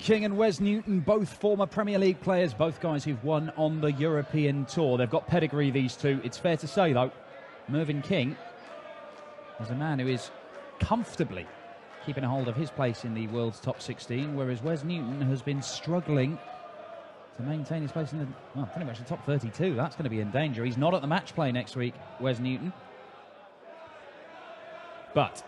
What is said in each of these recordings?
King and Wes Newton, both former Premier League players, both guys who've won on the European Tour. They've got pedigree, these two. It's fair to say, though, Mervyn King is a man who is comfortably keeping a hold of his place in the world's top 16, whereas Wes Newton has been struggling to maintain his place in the, well, pretty much the top 32. That's going to be in danger. He's not at the match play next week, Wes Newton. But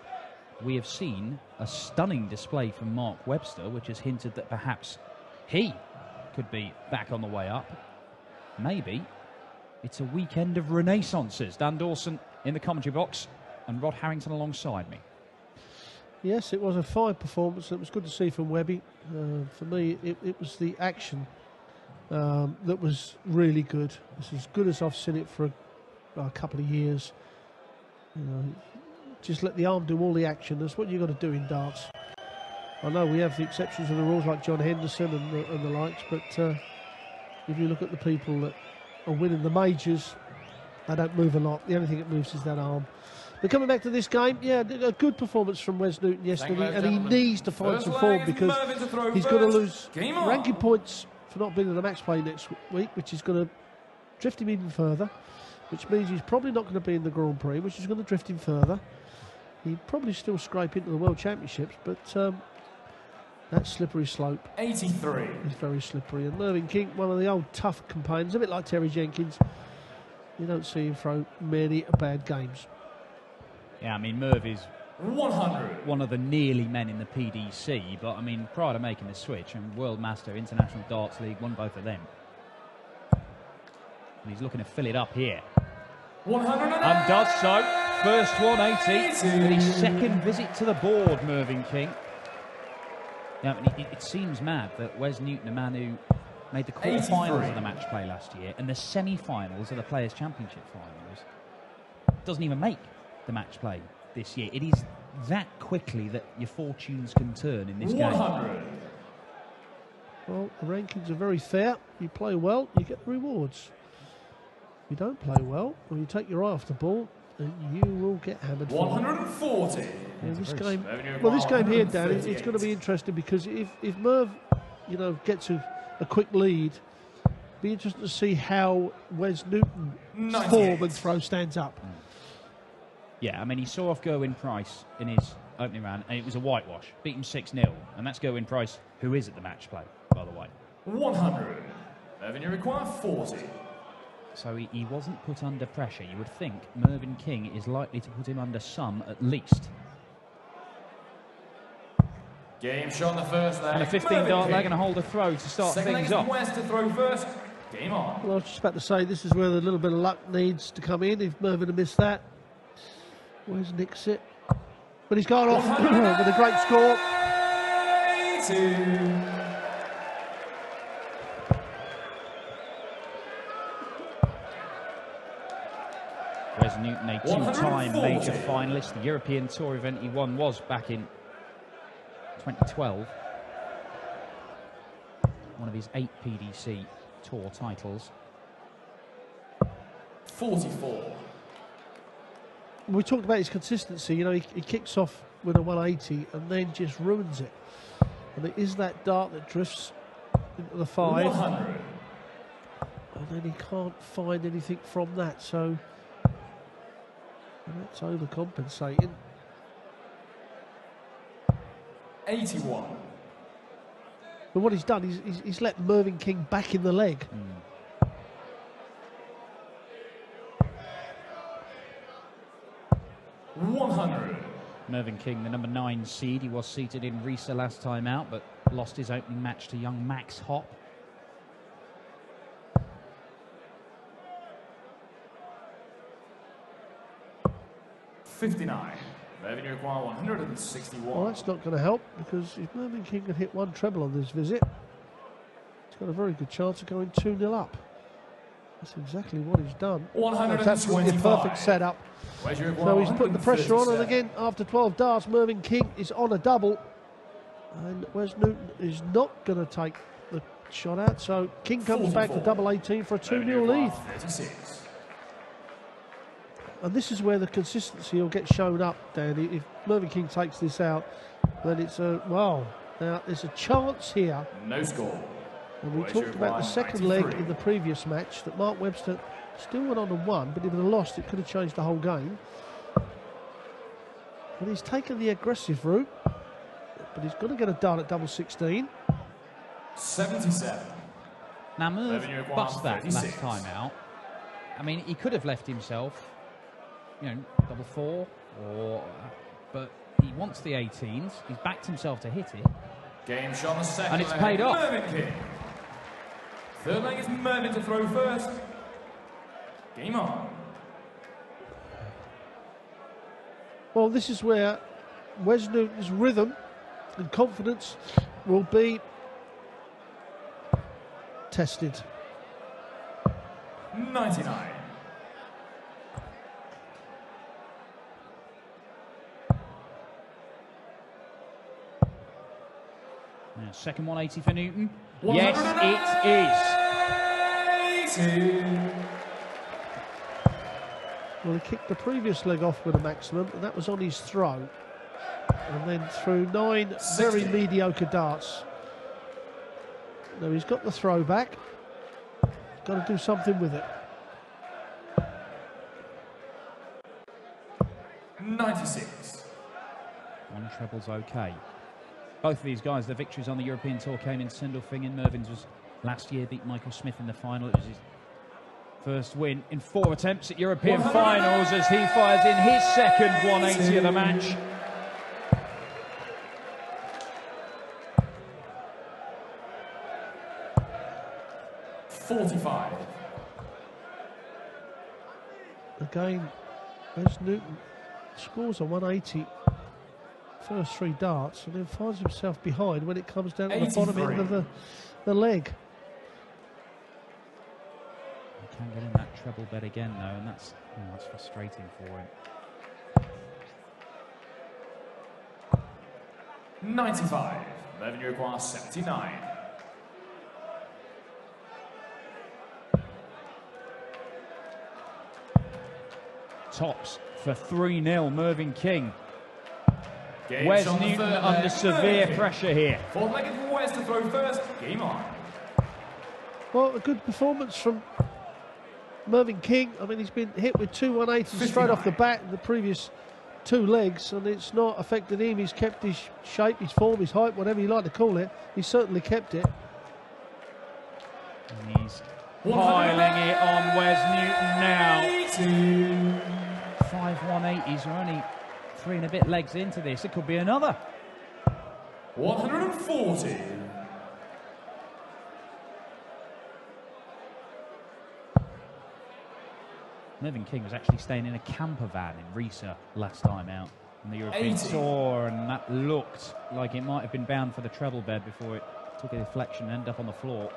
we have seen a stunning display from Mark Webster, which has hinted that perhaps he could be back on the way up. Maybe it's a weekend of renaissances. Dan Dawson in the commentary box and Rod Harrington alongside me. Yes, it was a fine performance. It was good to see from Webby. For me, it was the action that was really good. It's as good as I've seen it for a couple of years. You know, just let the arm do all the action. That's what you've got to do in darts. I know we have the exceptions of the rules like John Henderson and the likes, but if you look at the people that are winning the majors, they don't move a lot. The only thing that moves is that arm. But coming back to this game, yeah, a good performance from Wes Newton yesterday, and he needs to find some form because he's going to lose ranking points for not being in the match play next week, which is going to drift him even further, which means he's probably not going to be in the Grand Prix, which is going to drift him further. He'd probably still scrape into the World Championships, but that slippery slope 83 is very slippery. And Mervyn King, one of the old tough companions, a bit like Terry Jenkins, you don't see him throw many bad games. Yeah, I mean, Merv is 100. one of the nearly men in the PDC, but I mean, prior to making the switch, and World Master, International Darts League, won both of them. And he's looking to fill it up here. 100 and does so. First 180, and his second visit to the board, Mervyn King. Yeah, I mean, it seems mad that Wes Newton, a man who made the quarterfinals of the match play last year and the semi-finals of the Players' Championship finals, doesn't even make the match play this year. It is that quickly that your fortunes can turn in this 100. game. Well, the rankings are very fair. You play well, you get the rewards. If you don't play well, or you take your eye off the ball, then you will get hammered. 140. Yeah, this game, well, this game here, Dan, it's going to be interesting because if Merv, you know, gets a quick lead, it'll be interesting to see how Wes Newton's form and throw stands up. Yeah, I mean, he saw off Gerwyn Price in his opening round, and it was a whitewash. Beat him 6-0, and that's Gerwyn Price, who is at the match play, by the way. 100. Mervyn, you require 40. So he wasn't put under pressure. You would think Mervyn King is likely to put him under some, at least. Game shot on the first leg. And a 15-dart leg and a holder throw to start Second things leg off. West to throw first. Game on. Well, I was just about to say, this is where the little bit of luck needs to come in. If Mervyn had missed that, where's Nick's it? But he's gone off with a great score. 82. Wes Newton, a two-time major finalist. The European Tour event he won was back in 2012. One of his 8 PDC Tour titles. 44. We talked about his consistency. You know, he kicks off with a 180 and then just ruins it. And it is that dart that drifts into the 5. 100. And then he can't find anything from that. So that's overcompensating. 81. But what he's done, he's let Mervyn King back in the leg. 100. Mervyn King, the number 9 seed. He was seated in Risa last time out, but lost his opening match to young Max Hopp. $59. Mervyn, you require 161. Well, that's not going to help because if Mervyn King can hit 1 treble on this visit, he's got a very good chance of going 2-0 up. That's exactly what he's done. 125. That's absolutely a perfect setup. So he's putting the pressure on, and again, after 12 darts, Mervyn King is on a double. And Wes Newton is not going to take the shot out. So King comes back to double 18 for a 2-0 lead. 36. And this is where the consistency will get shown up, Dan. If Mervyn King takes this out, then it's a, well, Now, there's a chance here, No score. and we Boys talked about the require second leg 93. in the previous match, that Mark Webster still went on and won, but if he had lost, it could have changed the whole game. But he's taken the aggressive route, but he's got to get a dart at double 16. 77. Now, Merv Mervyn, you require bust that 36. last time out. I mean, he could have left himself, you know, double 4, but he wants the 18s. He's backed himself to hit it. Game shot on the second And it's leg. paid off. Mervyn King. Third leg is Mervyn to throw first. Game on. Well, this is where Wes Newton's rhythm and confidence will be tested. 99. Now, second 180 for Newton. Yes, it is. 80. Well, he kicked the previous leg off with a maximum, and that was on his throw. And then threw 9 very 60. mediocre darts. Now he's got the throw back. Got to do something with it. 96. One treble's okay. Both of these guys, their victories on the European Tour came in Sindelfingen. Mervyn's was last year, beat Michael Smith in the final. It was his first win in 4 attempts at European finals as he fires in his second 180 of the match. $45. Again, Wes Newton scores a 180 first 3 darts and then finds himself behind when it comes down to the bottom end of the leg. He can get in that treble bed again though, and that's frustrating for him. 95. Mervyn, you require 79. Tops for 3-0, Mervyn King. Game Wes shot on the Newton third under leg. severe Mervyn. pressure here. Fourth leg is Wes to throw first. Game on. Well, a good performance from Mervyn King. I mean, he's been hit with 2 180s straight off the bat in the previous 2 legs, and it's not affected him. He's kept his shape, his form, his height, whatever you like to call it. He's certainly kept it. And he's piling it on Wes Newton now. 5 180s, we're only 3 and a bit legs into this. It could be another. 140. Mervyn King was actually staying in a camper van in Riesa last time out on the European 80. Tour, and that looked like it might have been bound for the treble bed before it took a deflection and ended up on the floor.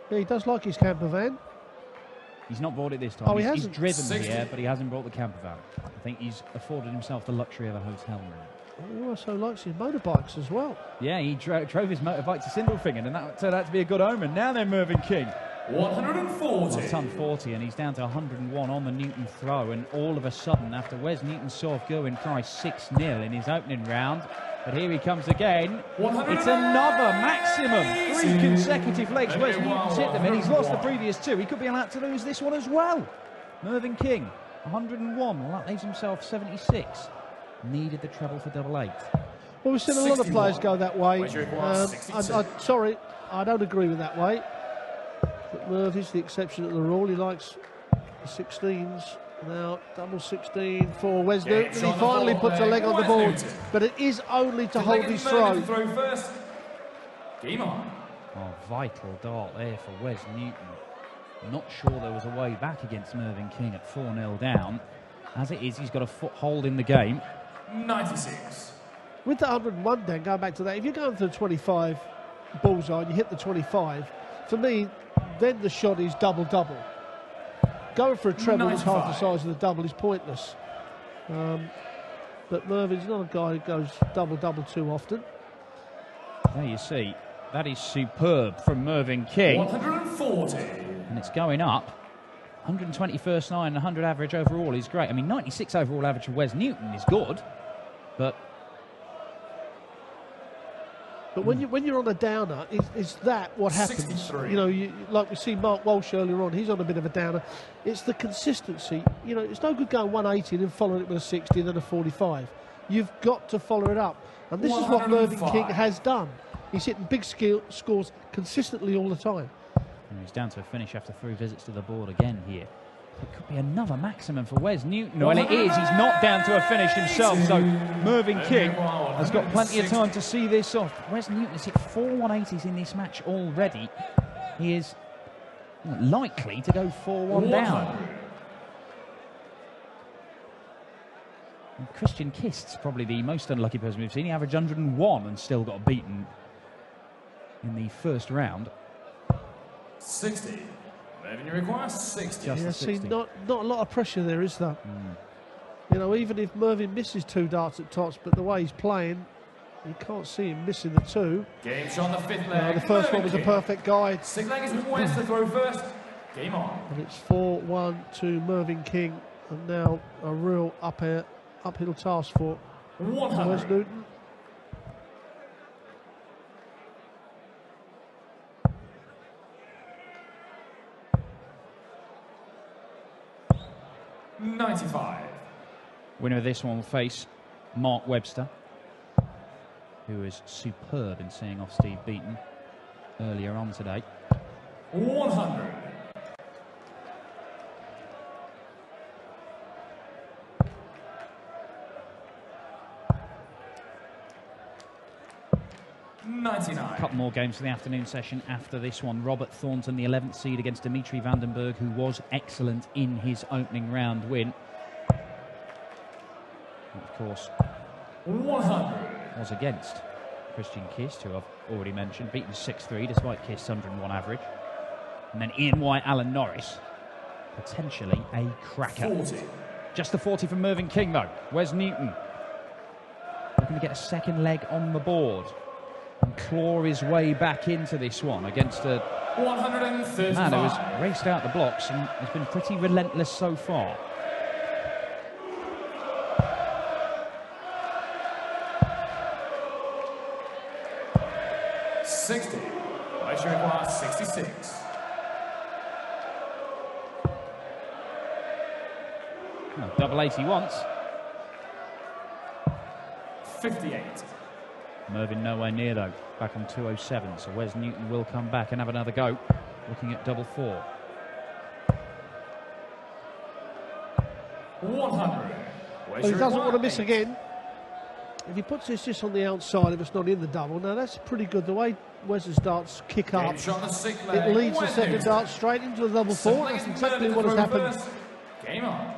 Yeah, he does like his camper van. He's not bought it this time. Oh, he he's hasn't? driven 60. here, but he hasn't brought the camper van. I think he's afforded himself the luxury of a hotel room. He also likes his motorbikes as well. Yeah, he drove his motorbike to Sindelfingen, and that turned out to be a good omen. Now then, Mervyn King. 140. Well, ton 40, and he's down to 101 on the Newton throw, and all of a sudden, after Wes Newton saw Gerwin Price 6-0 in his opening round, but here he comes again. It's another maximum. 3 consecutive legs. Wes Newton's hit them, and he's lost the previous 2. He could be allowed to lose this one as well. Mervyn King, 101. Well, that leaves himself 76. Needed the treble for double 8. Well, we've seen a lot of 61. players go that way. Where's your require? 62. Sorry, I don't agree with that way. But Merv is the exception to the rule. He likes the 16s. Now, double 16 for Wes Yeah, Newton. it's He on the finally ball puts a there. leg on the Wes board. Newton. But it is only to Fifth hold leg is his Mervyn throw. to throw first. Game on. Oh, vital dart there for Wes Newton. Not sure there was a way back against Mervyn King at 4-0 down. As it is, he's got a foothold in the game. 96. With the 101 then, going back to that, if you're going for the 25 bullseye and you hit the 25, for me, then the shot is double-double. Going for a treble that's half the 95. size of the double is pointless. But Mervyn's not a guy who goes double-double too often. There you see, that is superb from Mervyn King. 140. And it's going up. 120 first 9, 100 average overall is great. I mean, 96 overall average for Wes Newton is good, but But when you're on a downer, is that what happens? 63. You know, like we see Mark Walsh earlier on, he's on a bit of a downer. It's the consistency. You know, it's no good going 180 and then following it with a 60 and then a 45. You've got to follow it up. And this is what Mervyn King has done. He's hitting big scores consistently all the time. And he's down to a finish after 3 visits to the board again here. It could be another maximum for Wes Newton. Well, it is. He's not down to a finish himself, so Mervyn King has got plenty of time to see this off. Wes Newton has hit 4 180s in this match already. He is likely to go 4-1 down. And Christian Kist's probably the most unlucky person we've seen. He averaged 101 and still got beaten in the first round. 60. Mervyn, you require 60. Just Yeah, 60. see, not a lot of pressure there, is there? You know, even if Mervyn misses 2 darts at tops, but the way he's playing, you can't see him missing the 2. Game shot on the 5th leg. The first one was a perfect guide. 6th leg is Wes to throw first. Game on. And it's 4-1 to Mervyn King, and now a real uphill task for 100. Wes Newton. $95. Winner of this one will face Mark Webster, who is superb in seeing off Steve Beaton earlier on today. 100. $99. A couple more games for the afternoon session after this one. Robert Thornton, the 11th seed against Dimitri Vandenberg, who was excellent in his opening round win. And of course, 100. was against Christian Kist, who I've already mentioned, beaten 6-3 despite Kist's 101 average. And then Ian White, Alan Norris, potentially a cracker. 40. Just the 40 from Mervyn King, though. Wes Newton looking to get a second leg on the board and claw his way back into this one against a 135. man who has raced out the blocks and has been pretty relentless so far. $60. Wes requires 66. Oh, double 80 once. 58. Mervyn nowhere near, though. Back on 207, so Wes Newton will come back and have another go, looking at double 4. 100. Well, he doesn't want to miss again. If he puts this just on the outside, if it's not in the double, now that's pretty good. The way Wes's darts kick up, it leads the second dart straight into a double 4. That's exactly what has happened. Game on.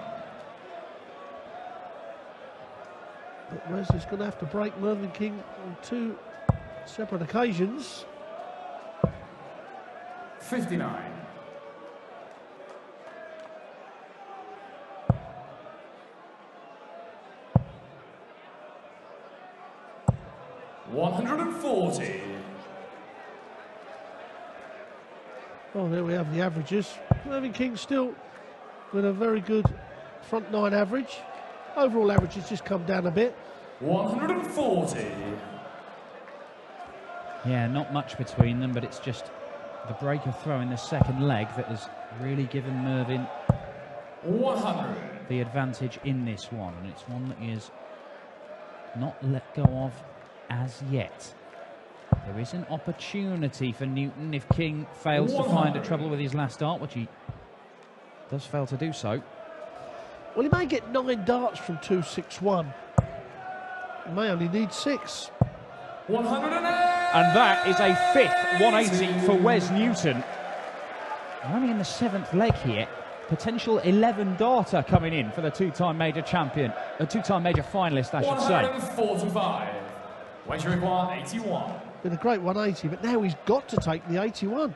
But Wes is going to have to break Mervyn King on 2 separate occasions. 59. $140. Oh, there we have the averages. Mervyn King still with a very good front 9 average. Overall average has just come down a bit. 140. Yeah, not much between them, but it's just the break of throw in the second leg that has really given Mervyn 100. the advantage in this one, and it's one that he has not let go of as yet. There is an opportunity for Newton if King fails to find a trouble with his last dart, which he does fail to do so. Well, he may get 9 darts from 261. He may only need 6. 108. And that is a 5th 180 for Wes Newton. We're only in the 7th leg here. Potential 11 darter coming in for the 2-time major champion, a 2-time major finalist, I should say. 145. Wes require 81. Been a great 180, but now he's got to take the 81.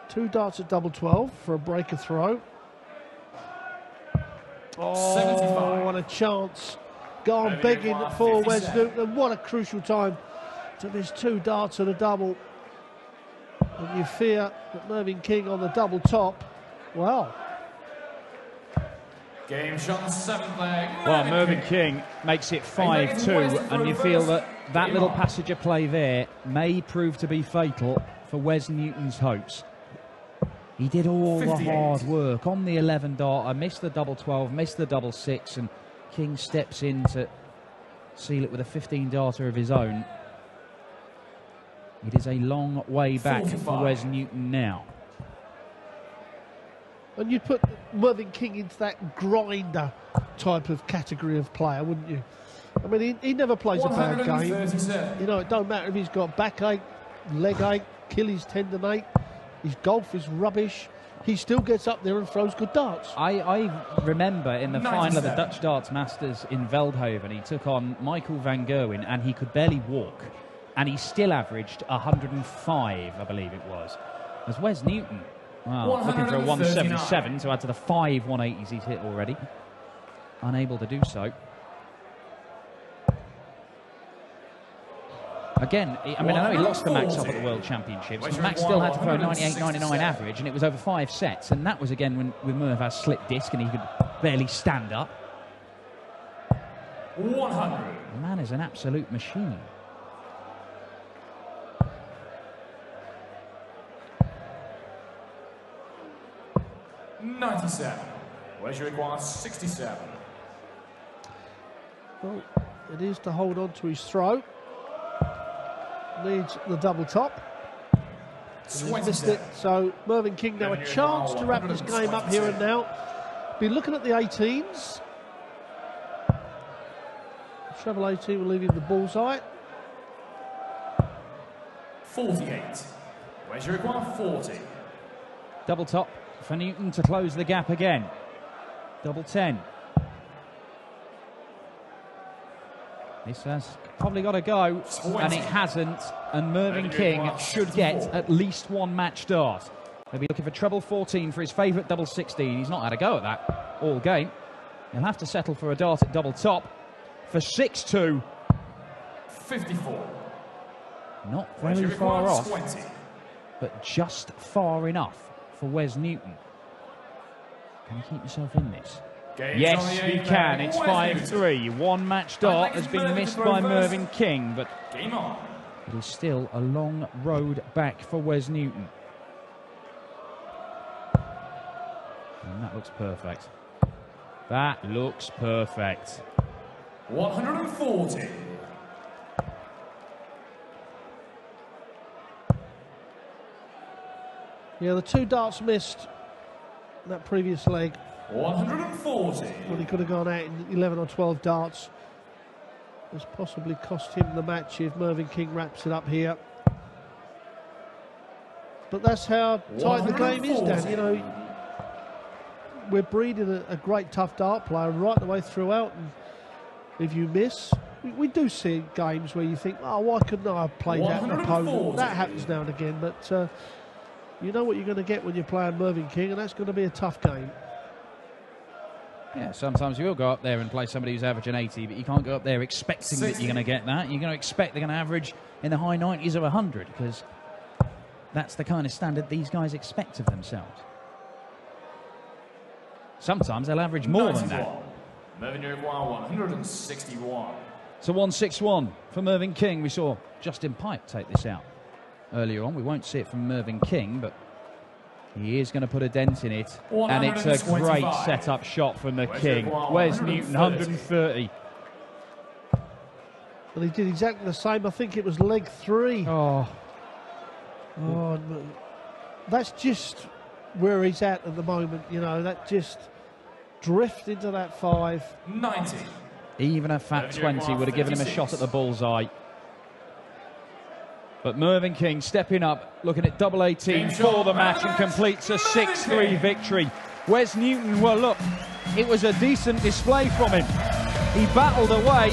2 darts at double 12 for a breaker throw. Oh, 75. what a chance. Gone Mervyn begging require for 57. Wes Newton. What a crucial time to miss 2 darts at a double. And you fear that Mervyn King on the double top, well, Game shot 7th leg. Well, Mervyn King makes it 5-2, and you feel that little passage of play there may prove to be fatal for Wes Newton's hopes. He did all the hard work on the 11 darter, missed the double 12, missed the double 6, and King steps in to seal it with a 15 darter of his own. It is a long way back for Wes Newton now. And you'd put Mervyn King into that grinder type of category of player, wouldn't you? I mean, he never plays a bad game. You know, it don't matter if he's got backache, leg ache, Achilles tendon, his golf is rubbish. He still gets up there and throws good darts. I remember in the final of the Dutch Darts Masters in Veldhoven, he took on Michael van Gerwen and he could barely walk. And he still averaged 105, I believe it was. As Wes Newton, well, looking for a 177 to add to the 5 180s he's hit already. Unable to do so. Again, I mean, I know he lost to Max up at the World Championships, but Max still had to throw 98-99 average, and it was over 5 sets, and that was again when with Merv has slipped disc and he could barely stand up. 100. The man is an absolute machine. $97. Where's requires 67. Well, it is to hold on to his throw. Needs the double top. Missed it. So Mervyn King now a chance to wrap this game up here and now. Be looking at the 18s. Treble 18 will leave him the bullseye. 48. Where's your require 40. Double top for Newton to close the gap again. Double 10. This has probably got to go, and it hasn't, and Mervyn King should get at least one match dart. He'll be looking for treble 14 for his favourite double 16. He's not had a go at that all game. He'll have to settle for a dart at double top for 6-2. 54. Not very far off, 20. But just far enough for Wes Newton. Can you keep yourself in this? Yes, he can. It's 5-3. One match dart has been missed by Mervyn King, but it is still a long road back for Wes Newton. And that looks perfect. That looks perfect. 140. Yeah, the 2 darts missed in that previous leg. 140. Well, he could have gone out in 11 or 12 darts. Has possibly cost him the match if Mervyn King wraps it up here. But that's how tight the game is, Dan. You know, we're breeding a great tough dart player right the way throughout. And if you miss, we do see games where you think, oh, why couldn't I have played that opponent? That happens now and again, but you know what you're going to get when you're playing Mervyn King, and that's going to be a tough game. Yeah, sometimes you will go up there and play somebody who's averaging 80, but you can't go up there expecting that you're going to get that. You're going to expect they're going to average in the high 90s or 100, because that's the kind of standard these guys expect of themselves. Sometimes they'll average more than that. Mervyn, you require 161. So 161 for Mervyn King. We saw Justin Pipe take this out earlier on. We won't see it from Mervyn King, but he is going to put a dent in it, and it's a great set-up shot from the King. Where's Newton? 130. Well, he did exactly the same. I think it was leg 3. Oh, that's just where he's at the moment. You know, that just drift into that 5. 90. Even a fat 20 would have given him a shot at the bullseye. But Mervyn King stepping up, looking at double 18 for the match, and completes a 6-3 victory. Wes Newton, well, look, it was a decent display from him. He battled away.